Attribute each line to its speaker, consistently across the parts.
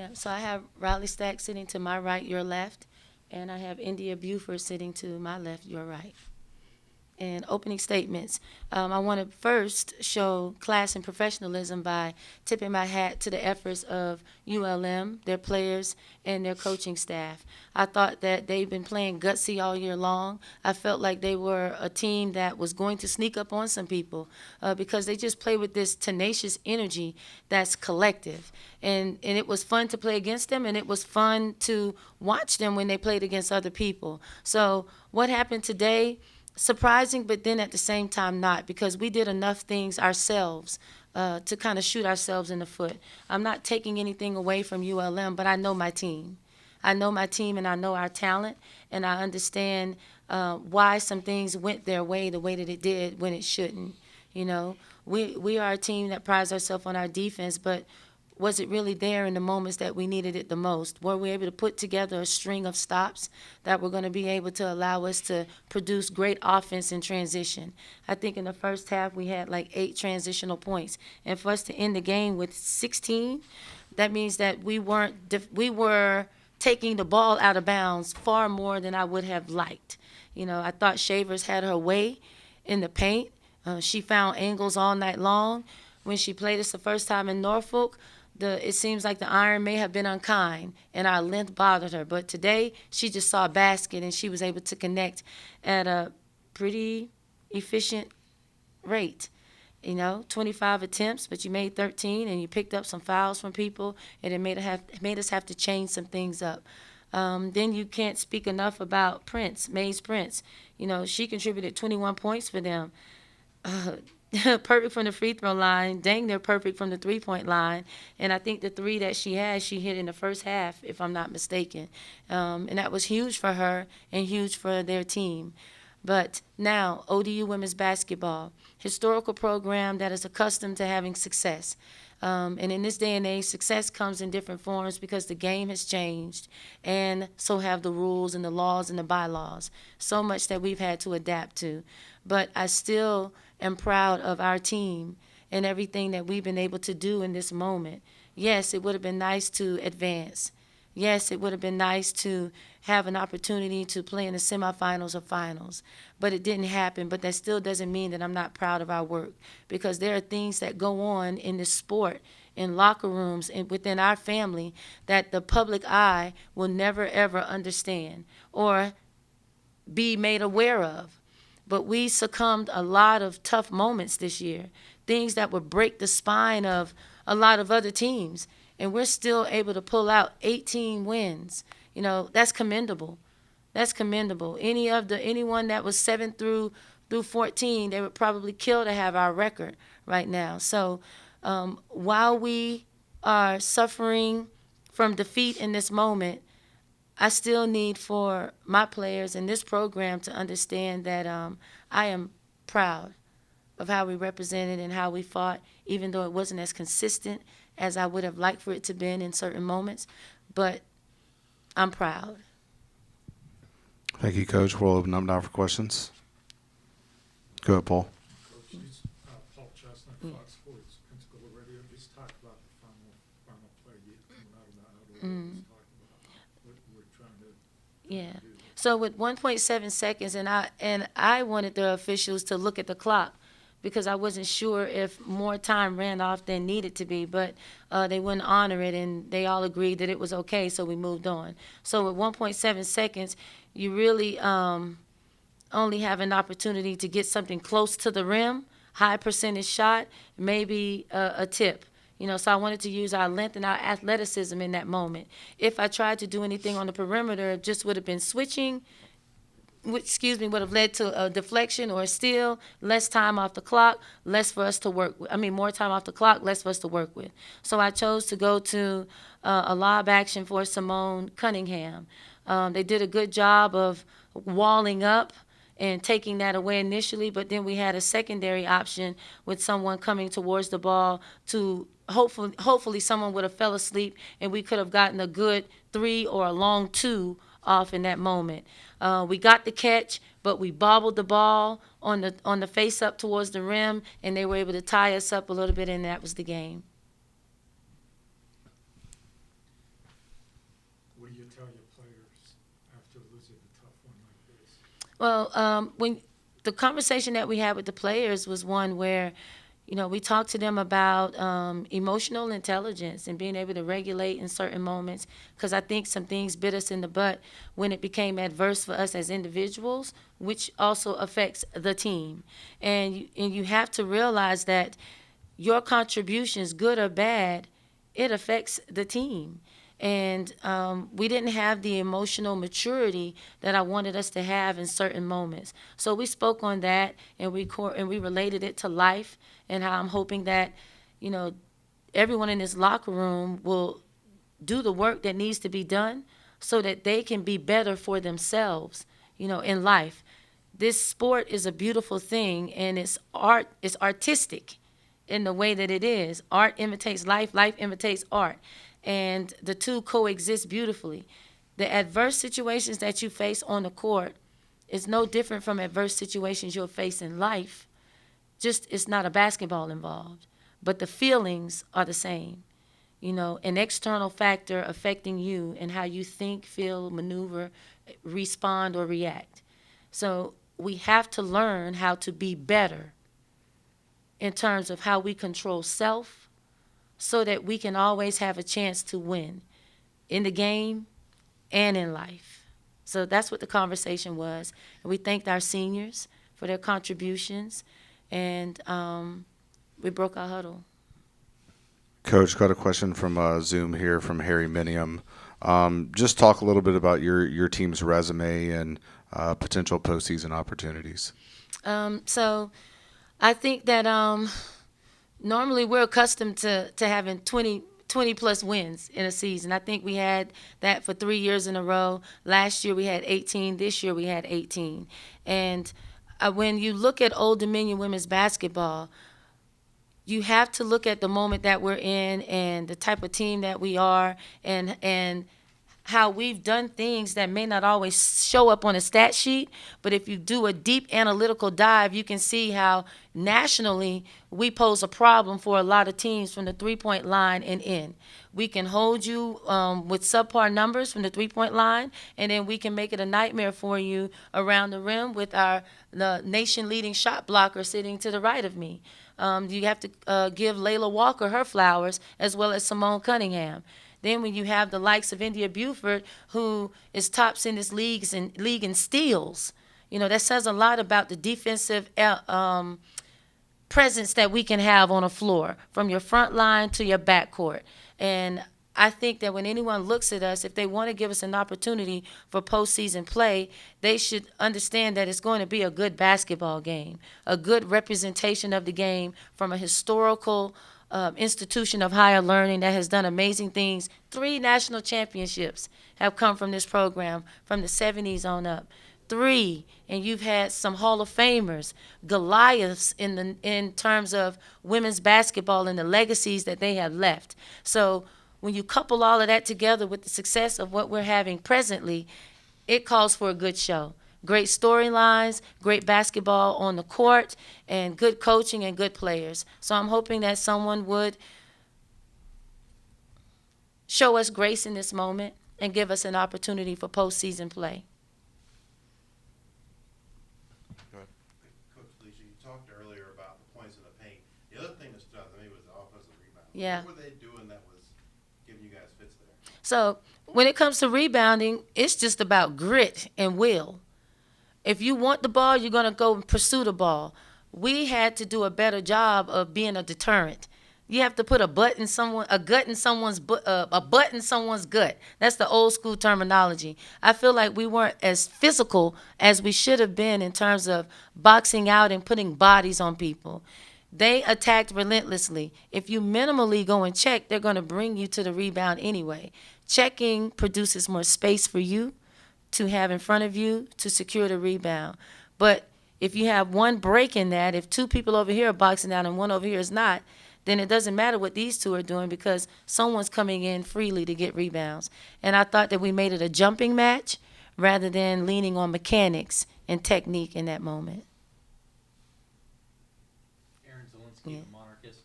Speaker 1: Yeah, so I have Riley Stack sitting to my right, your left, and I have India Buford sitting to my left, your right. And opening statements. I want to first show class and professionalism by tipping my hat to the efforts of ULM, their players, and their coaching staff. I thought that they've been playing gutsy all year long. I felt like they were a team that was going to sneak up on some people because they just play with this tenacious energy that's collective. And it was fun to play against them, and it was fun to watch them when they played against other people. So, what happened today? Surprising, but then at the same time not, because we did enough things ourselves to kind of shoot ourselves in the foot. I'm not taking anything away from ULM, but I know my team. I know my team and I know our talent, and I understand why some things went their way the way that it did when it shouldn't. You know, we are a team that prides ourselves on our defense, but was it really there in the moments that we needed it the most? Were we able to put together a string of stops that were going to be able to allow us to produce great offense in transition? I think in the first half we had like 8 transitional points, and for us to end the game with 16, that means that we were taking the ball out of bounds far more than I would have liked. You know, I thought Shavers had her way in the paint. She found angles all night long. When she played us the first time in Norfolk, it seems like the iron may have been unkind and our length bothered her. But today she just saw a basket and she was able to connect at a pretty efficient rate. You know, 25 attempts, but you made 13 and you picked up some fouls from people, and it made us have to change some things up. Then you can't speak enough about Mays Prince. You know, she contributed 21 points for them. uh, Perfect from the free throw line, dang near perfect from the 3-point line. And I think the three that she hit in the first half, if I'm not mistaken. And that was huge for her and huge for their team. But now, ODU women's basketball, historical program that is accustomed to having success. And in this day and age, success comes in different forms because the game has changed, and so have the rules and the laws and the bylaws. So much that we've had to adapt to. But I still am proud of our team and everything that we've been able to do in this moment. Yes, it would have been nice to advance. Yes, it would have been nice to have an opportunity to play in the semifinals or finals, but it didn't happen. But that still doesn't mean that I'm not proud of our work, because there are things that go on in this sport, in locker rooms, and within our family that the public eye will never ever understand or be made aware of. But we succumbed a lot of tough moments this year, things that would break the spine of a lot of other teams, and we're still able to pull out 18 wins. You know, that's commendable. That's commendable. Anyone that was 7 through 14, they would probably kill to have our record right now. So while we are suffering from defeat in this moment, I still need for my players in this program to understand that I am proud of how we represented and how we fought, even though it wasn't as consistent as I would have liked for it to been in certain moments. But I'm proud.
Speaker 2: Thank you, Coach. We'll open up now for questions. Go ahead, Paul.
Speaker 3: Coach, this Paul Chestnut, Fox Sports, Pensacola Radio. Just talk about the final play coming out of the outer just talk about what we're trying to
Speaker 1: Yeah.
Speaker 3: do.
Speaker 1: So with 1.7 seconds, and I wanted the officials to look at the clock because I wasn't sure if more time ran off than needed to be, but they wouldn't honor it, and they all agreed that it was okay, so we moved on. So with 1.7 seconds, you really only have an opportunity to get something close to the rim, high percentage shot, maybe a tip. You know, so I wanted to use our length and our athleticism in that moment. If I tried to do anything on the perimeter, it just would have been switching, would have led to a deflection or a steal, less time off the clock, less for us to work with. I mean, more time off the clock, less for us to work with. So I chose to go to a lob action for Simone Cunningham. They did a good job of walling up and taking that away initially, but then we had a secondary option with someone coming towards the ball to hopefully someone would have fell asleep and we could have gotten a good 3 or a long 2 off in that moment. We got the catch, but we bobbled the ball on the face up towards the rim, and they were able to tie us up a little bit, and that was the game.
Speaker 3: you tell your players after losing a tough one like this?
Speaker 1: Well, when the conversation that we had with the players was one where, we talked to them about emotional intelligence and being able to regulate in certain moments. Because I think some things bit us in the butt when it became adverse for us as individuals, which also affects the team. And you have to realize that your contributions, good or bad, it affects the team. And we didn't have the emotional maturity that I wanted us to have in certain moments. So we spoke on that, and we related it to life, and how I'm hoping that, you know, everyone in this locker room will do the work that needs to be done so that they can be better for themselves, in life. This sport is a beautiful thing, and it's artistic in the way that it is. Art imitates life, life imitates art, and the two coexist beautifully. The adverse situations that you face on the court is no different from adverse situations you'll face in life, just it's not a basketball involved, but the feelings are the same. An external factor affecting you and how you think, feel, maneuver, respond, or react. So we have to learn how to be better in terms of how we control self so that we can always have a chance to win in the game and in life. So that's what the conversation was. And we thanked our seniors for their contributions, and we broke our huddle.
Speaker 2: Coach, got a question from Zoom here from Harry Minium. Just talk a little bit about your team's resume and potential postseason opportunities.
Speaker 1: So I think that normally we're accustomed to having 20 plus wins in a season. I think we had that for 3 years in a row. Last year we had 18. This year we had 18. And when you look at Old Dominion women's basketball, you have to look at the moment that we're in and the type of team that we are, and how we've done things that may not always show up on a stat sheet, but if you do a deep analytical dive, you can see how nationally we pose a problem for a lot of teams from the three-point line and in. We can hold you with subpar numbers from the three-point line, and then we can make it a nightmare for you around the rim with the nation-leading shot blocker sitting to the right of me. You have to give Layla Walker her flowers, as well as Simone Cunningham. Then when you have the likes of India Buford, who is tops in this league in steals, that says a lot about the defensive presence that we can have on a floor, from your front line to your back court. And I think that when anyone looks at us, if they want to give us an opportunity for postseason play, they should understand that it's going to be a good basketball game, a good representation of the game from a historical institution of higher learning that has done amazing things. 3 national championships have come from this program from the 70s on up. 3, and you've had some Hall of Famers, Goliaths in terms of women's basketball and the legacies that they have left. So when you couple all of that together with the success of what we're having presently, it calls for a good show. Great storylines, great basketball on the court, and good coaching and good players. So I'm hoping that someone would show us grace in this moment and give us an opportunity for postseason play.
Speaker 4: Coach Leisha, you talked earlier about the points in the paint. The other thing that stood out to me was the offensive rebound.
Speaker 1: Yeah.
Speaker 4: What were they doing that was giving you guys fits there?
Speaker 1: So when it comes to rebounding, it's just about grit and will. If you want the ball, you're going to go and pursue the ball. We had to do a better job of being a deterrent. You have to put a butt in someone's gut. That's the old school terminology. I feel like we weren't as physical as we should have been in terms of boxing out and putting bodies on people. They attacked relentlessly. If you minimally go and check, they're going to bring you to the rebound anyway. Checking produces more space for you to have in front of you to secure the rebound. But if you have one break in that, if 2 people over here are boxing out and 1 over here is not, then it doesn't matter what these 2 are doing because someone's coming in freely to get rebounds. And I thought that we made it a jumping match rather than leaning on mechanics and technique in that moment.
Speaker 5: Aaron Zielinski,
Speaker 1: Yeah.
Speaker 5: the Monarchist,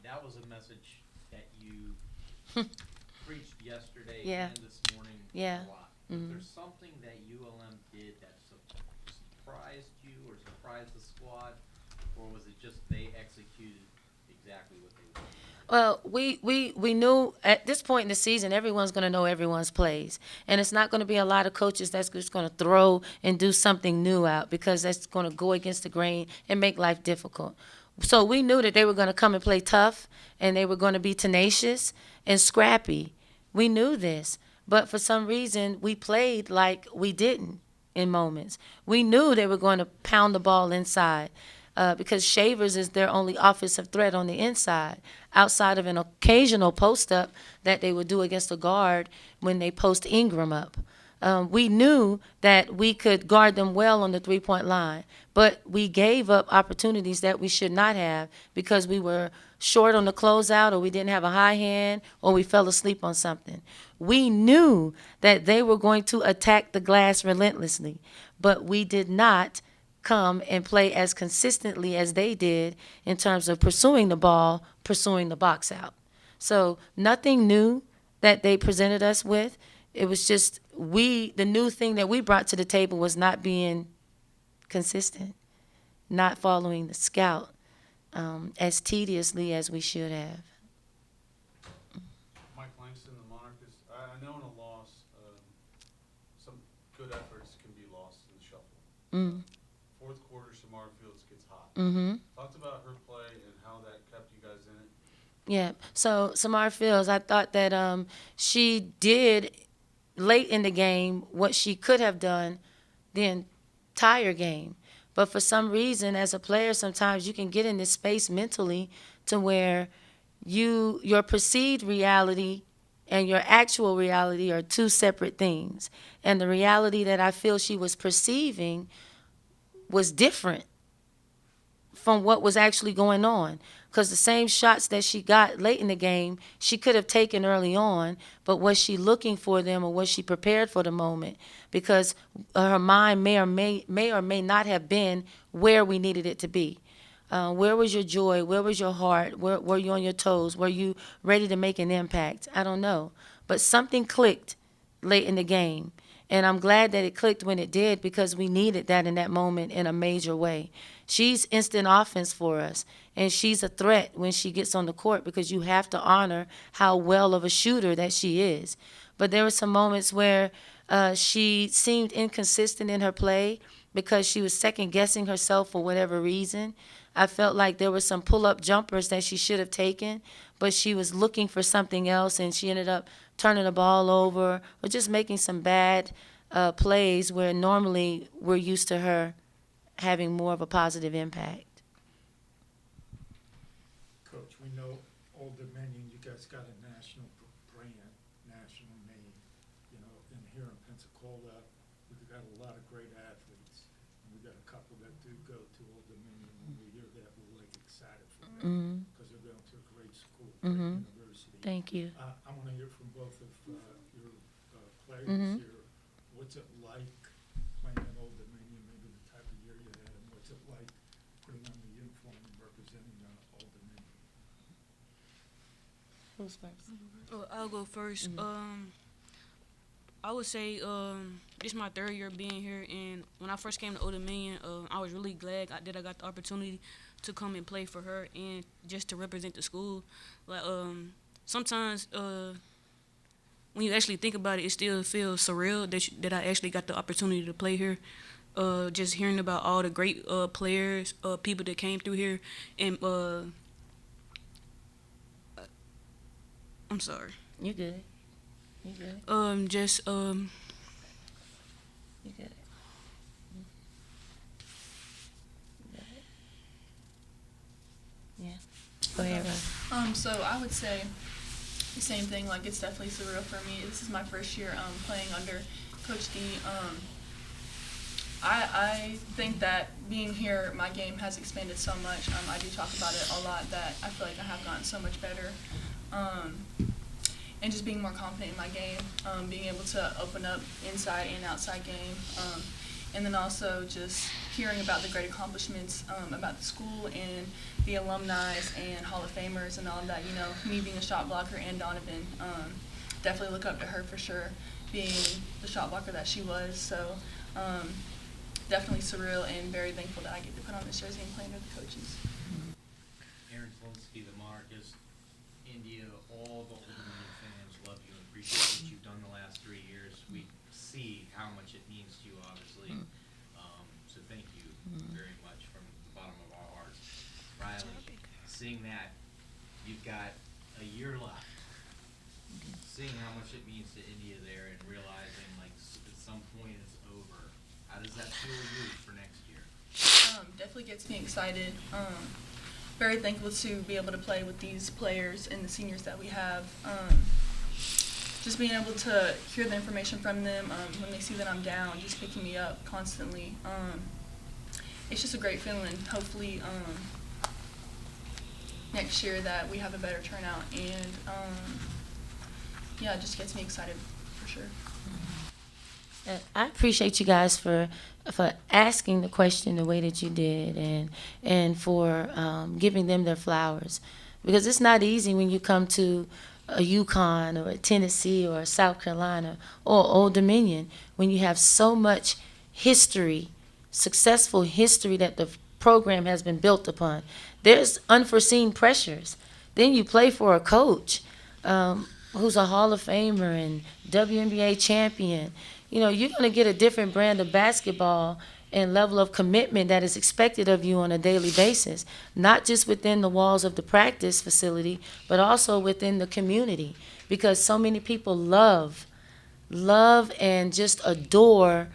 Speaker 5: that was a message that you preached yesterday today
Speaker 1: Yeah.
Speaker 5: and this morning
Speaker 1: Yeah.
Speaker 5: a lot. Was
Speaker 1: Mhm.
Speaker 5: there something that ULM did that surprised you or surprised the squad, or was it just they executed exactly what they wanted?
Speaker 1: Well, we knew at this point in the season, everyone's going to know everyone's plays. And it's not going to be a lot of coaches that's just going to throw and do something new out because that's going to go against the grain and make life difficult. So we knew that they were going to come and play tough and they were going to be tenacious and scrappy. We knew this. But for some reason, we played like we didn't in moments. We knew they were going to pound the ball inside because Shavers is their only offensive threat on the inside, outside of an occasional post up that they would do against a guard when they post Ingram up. We knew that we could guard them well on the 3-point line, but we gave up opportunities that we should not have because we were short on the closeout or we didn't have a high hand or we fell asleep on something. We knew that they were going to attack the glass relentlessly, but we did not come and play as consistently as they did in terms of pursuing the ball, pursuing the box out. So nothing new that they presented us with. It was just the new thing that we brought to the table was not being consistent, not following the scout as tediously as we should have.
Speaker 6: Mike Langston, the Monarchist. I know in a loss, some good efforts can be lost in the shuffle.
Speaker 1: Mm.
Speaker 6: Fourth quarter, Shamar Fields gets hot.
Speaker 1: Mm-hmm.
Speaker 6: Talked about her play and how that kept you guys in it.
Speaker 1: Yeah. So Samar Fields, I thought that she did late in the game what she could have done the entire game. But for some reason, as a player, sometimes you can get in this space mentally to where your perceived reality and your actual reality are two separate things. And the reality that I feel she was perceiving was different from what was actually going on. Because the same shots that she got late in the game, she could have taken early on, but was she looking for them or was she prepared for the moment? Because her mind may or may not have been where we needed it to be. Where was your joy? Where was your heart? Where were you on your toes? Were you ready to make an impact? I don't know. But something clicked late in the game. And I'm glad that it clicked when it did because we needed that in that moment in a major way. She's instant offense for us, and she's a threat when she gets on the court because you have to honor how well of a shooter that she is. But there were some moments where she seemed inconsistent in her play because she was second guessing herself for whatever reason. I felt like there were some pull-up jumpers that she should have taken, but she was looking for something else, and she ended up turning the ball over or just making some bad plays where normally we're used to her having more of a positive impact.
Speaker 3: Coach, we know Old Dominion, you guys got a national brand, national name, and here in Pensacola, we've got a lot of great athletes. And we got a couple that do go to Old Dominion. When we hear that, we're like excited for them because they're going to a great school, great university.
Speaker 1: Thank you.
Speaker 3: I want to hear from both of your players here. What's it like playing at Old Dominion, maybe the type of year you had, and what's it like putting on the uniform and representing Old Dominion?
Speaker 1: Who's first?
Speaker 7: Oh, I'll go first. I would say this is my third year being here, and when I first came to Old Dominion, I was really glad that I got the opportunity to come and play for her and just to represent the school. Like sometimes when you actually think about it, it still feels surreal that I actually got the opportunity to play here. Just hearing about all the great players, people that came through here, and I'm sorry.
Speaker 1: You good. You good.
Speaker 7: You
Speaker 1: You good. Yeah. Go ahead, Rob.
Speaker 8: So I would say the same thing. Like, it's definitely surreal for me. This is my first year playing under Coach D. I think that being here, my game has expanded so much. I do talk about it a lot that I feel like I have gotten so much better. And just being more confident in my game, being able to open up inside and outside game. And then also just hearing about the great accomplishments about the school and the alumni and Hall of Famers and all of that. Me being a shot blocker and Donovan. definitely look up to her for sure, being the shot blocker that she was. So definitely surreal and very thankful that I get to put on this jersey and play under the coaches.
Speaker 5: Aaron Slinsky, the Marcus, India, all the Old Dominion fans love you and appreciate what you've done the last 3 years. We see how much it means to you, obviously. So thank you very much from the bottom of our hearts. Riley, seeing that you've got a year left, seeing how much it means to India there and realizing like at some point it's over, how does that fuel you for next year?
Speaker 8: Definitely gets me excited. Very thankful to be able to play with these players and the seniors that we have. Just being able to hear the information from them when they see that I'm down, just picking me up constantly. It's just a great feeling. Hopefully next year that we have a better turnout, and yeah, it just gets me excited for sure.
Speaker 1: I appreciate you guys for asking the question the way that you did, and for giving them their flowers, because it's not easy when you come to a Yukon or a Tennessee or a South Carolina or Old Dominion when you have so much history, successful history that the program has been built upon. There's unforeseen pressures. Then you play for a coach who's a Hall of Famer and WNBA champion. You know, you're going to get a different brand of basketball and level of commitment that is expected of you on a daily basis, not just within the walls of the practice facility, but also within the community, because so many people love and just adore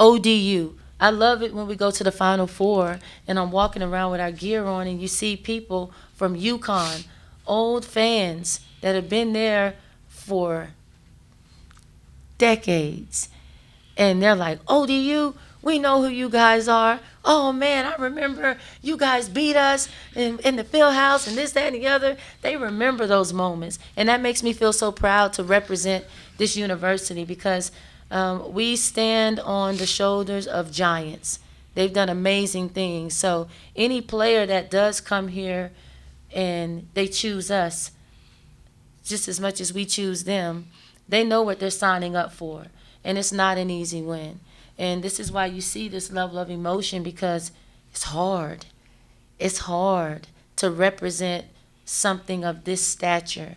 Speaker 1: ODU. I love it when we go to the Final Four and I'm walking around with our gear on and you see people from UConn, old fans that have been there for decades. And they're like, ODU, we know who you guys are. Oh, man, I remember you guys beat us in the field house and this, that, and the other. They remember those moments. And that makes me feel so proud to represent this university, because we stand on the shoulders of giants. They've done amazing things. So any player that does come here and they choose us just as much as we choose them, they know what they're signing up for. And it's not an easy win. And this is why you see this level of emotion, because it's hard. It's hard to represent something of this stature.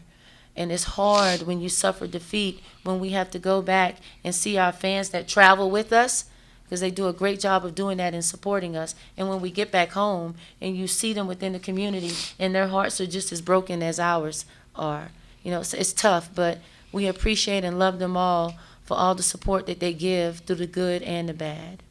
Speaker 1: And it's hard when you suffer defeat, when we have to go back and see our fans that travel with us, because they do a great job of doing that and supporting us. And when we get back home and you see them within the community and their hearts are just as broken as ours are. You know, it's tough, but we appreciate and love them all for all the support that they give through the good and the bad.